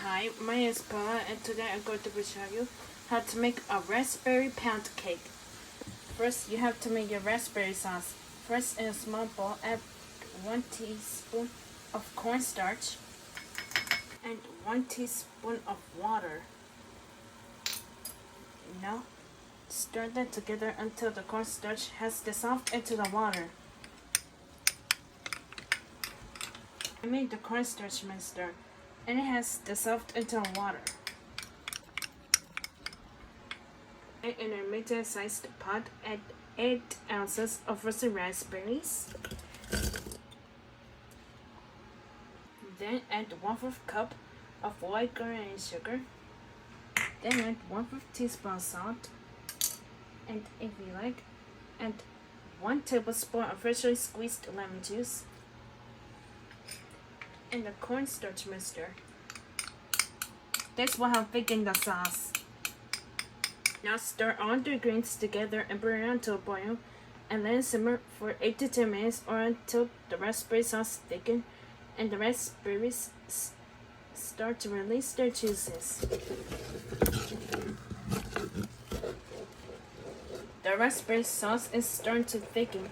Hi, my name is Paula and today I'm going to show you how to make a raspberry pound cake. First, you have to make your raspberry sauce. First, in a small bowl, add 1 teaspoon of cornstarch and 1 teaspoon of water. Now, stir that together until the cornstarch has dissolved into the water. I made the cornstarch mixture and it has dissolved into water. In a medium-sized pot, add 8 ounces of roasted raspberries. Then add 1/4 cup of white granulated sugar. Then add 1/5 teaspoon salt. And if you like, add 1 tablespoon of freshly squeezed lemon juice. And the cornstarch mixture. This will help thicken the sauce. Now stir all the ingredients together and bring it on to a boil and let it simmer for 8 to 10 minutes or until the raspberry sauce thickens and the raspberries start to release their juices. The raspberry sauce is starting to thicken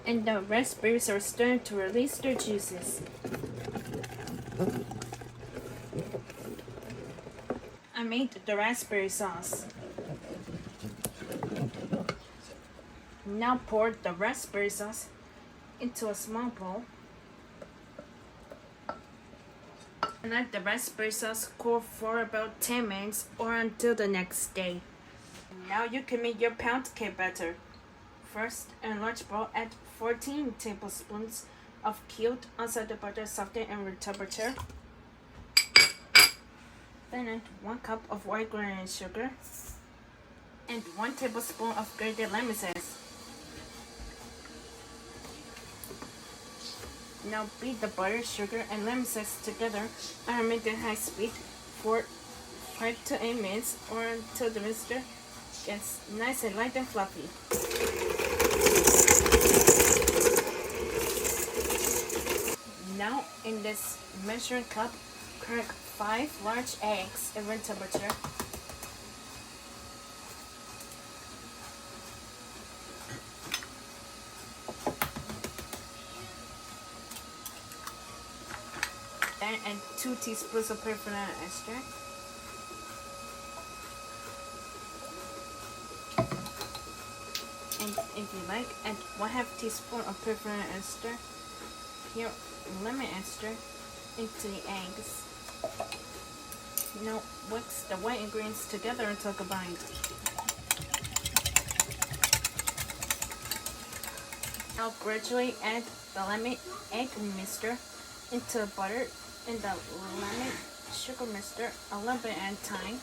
and the raspberries are starting to release their juices. I made the raspberry sauce. Now pour the raspberry sauce into a small bowl and let the raspberry sauce cool for about 10 minutes or until the next day. Now you can make your pound cake batter. First, in a large bowl, add 14 tablespoons of killed unsalted butter softened in room temperature. Then add 1 cup of white granulated sugar and 1 tablespoon of grated lemon zest. Now beat the butter, sugar, and lemon zest together on medium-high speed for 5 to 8 minutes or until the mixture gets nice and light and fluffy. Now in this measuring cup, crack 5 large eggs at room temperature. Then add 2 teaspoons of vanilla extract. And if you like, add 1/2 teaspoon of vanilla extract, pure lemon extract into the eggs. Now mix the white ingredients together until combined. Now gradually add the lemon egg mixture into the butter and the lemon sugar mixture a little bit at a time.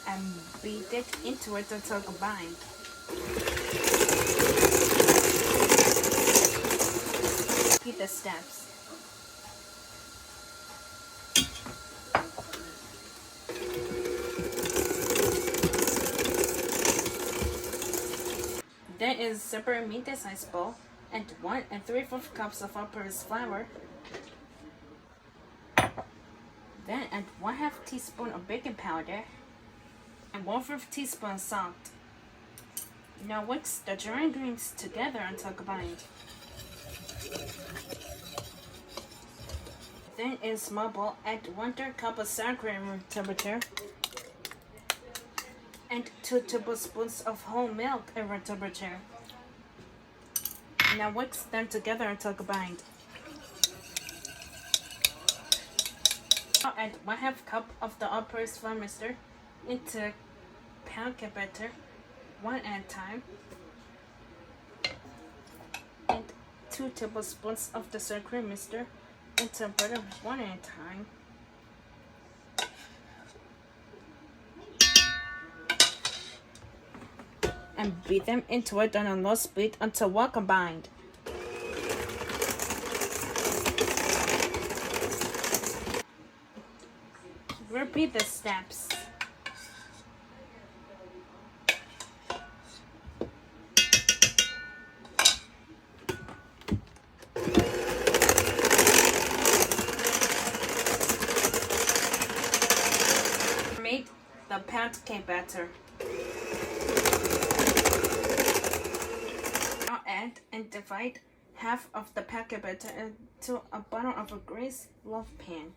And beat it into it until combined. Repeat the steps. Then in a separate medium-sized bowl, add 1 3/4 cups of all-purpose flour. Then add 1/2 teaspoon of baking powder and 1/4 teaspoon salt. Now mix the dry ingredients together until combined. Then in a small bowl, add 1/3 cup of sour cream at room temperature and 2 tablespoons of whole milk at room temperature. Now mix them together until combined. Now add 1/2 cup of the all-purpose flour mixture into pound cake batter, one at a time, and 2 tablespoons of the sour cream mixture into butter, one at a time. And beat them into it on a low speed until well combined. Repeat the steps. pancake batter. Now add and divide half of the pancake batter into a bottom of a greased loaf pan.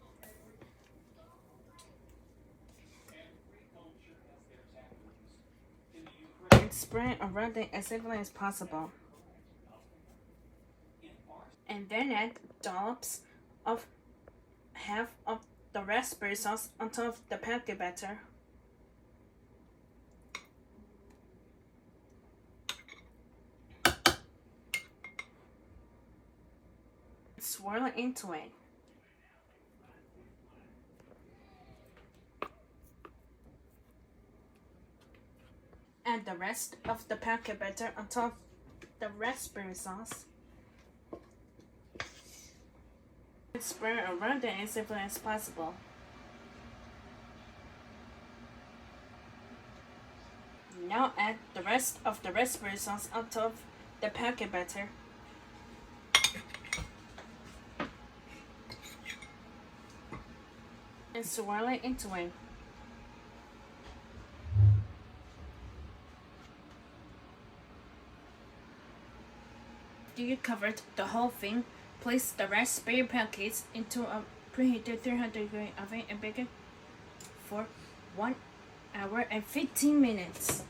And spread around it as evenly as possible. And then add dollops of half of the raspberry sauce on top of the pancake batter. Swirl it into it. Add the rest of the pancake batter on top of the raspberry sauce. Spread around it as evenly as possible. Now add the rest of the raspberry sauce on top of the pancake batter. And swirl it into it. After you covered the whole thing, place the raspberry pancakes into a preheated 300-degree oven and bake it for 1 hour and 15 minutes.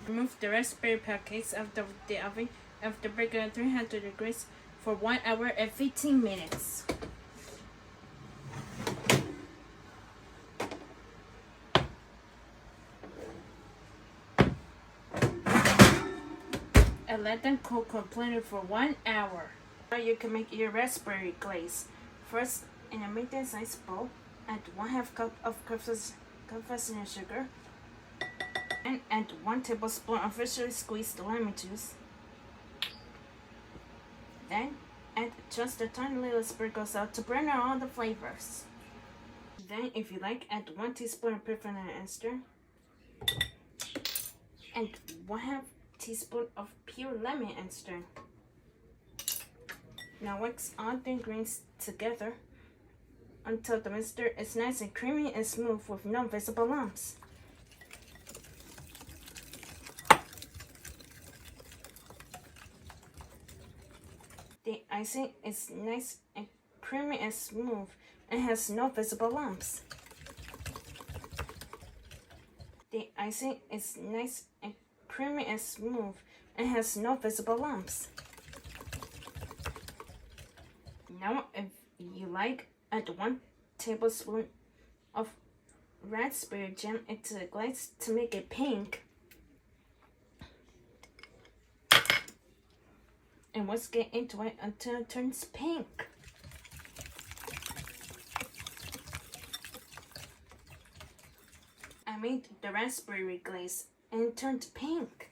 Remove the raspberry pancakes out of the oven after baking at 300 degrees for 1 hour and 15 minutes. And let them cook completely for 1 hour. Now you can make your raspberry glaze. First, in a medium-sized bowl, add 1/2 cup of confectionery sugar and add 1 tablespoon of freshly squeezed lemon juice. Then add just a tiny little sprinkle of salt to blend out all the flavors. Then, if you like, add 1 teaspoon of pepper and ester and 1/2 teaspoon of pure lemon ester. Now mix all the ingredients together until the mixture is nice and creamy and smooth with no visible lumps. The icing is nice and creamy and smooth and has no visible lumps. The icing is nice and creamy and smooth and has no visible lumps. Now, if you like, add 1 tablespoon of raspberry jam into the glaze to make it pink. And whisk it into it until it turns pink. I made the raspberry glaze and it turned pink.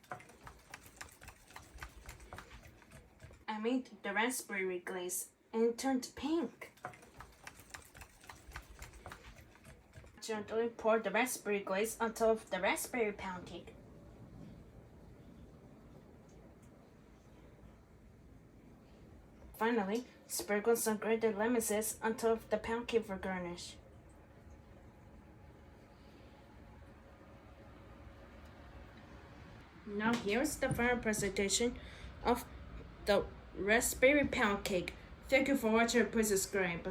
I made the raspberry glaze and it turned pink. Gently pour the raspberry glaze on top of the raspberry pound cake. Finally, sprinkle some grated lemon zest on top of the pound cake for garnish. Now here's the final presentation of the raspberry pound cake. Thank you for watching. Please subscribe.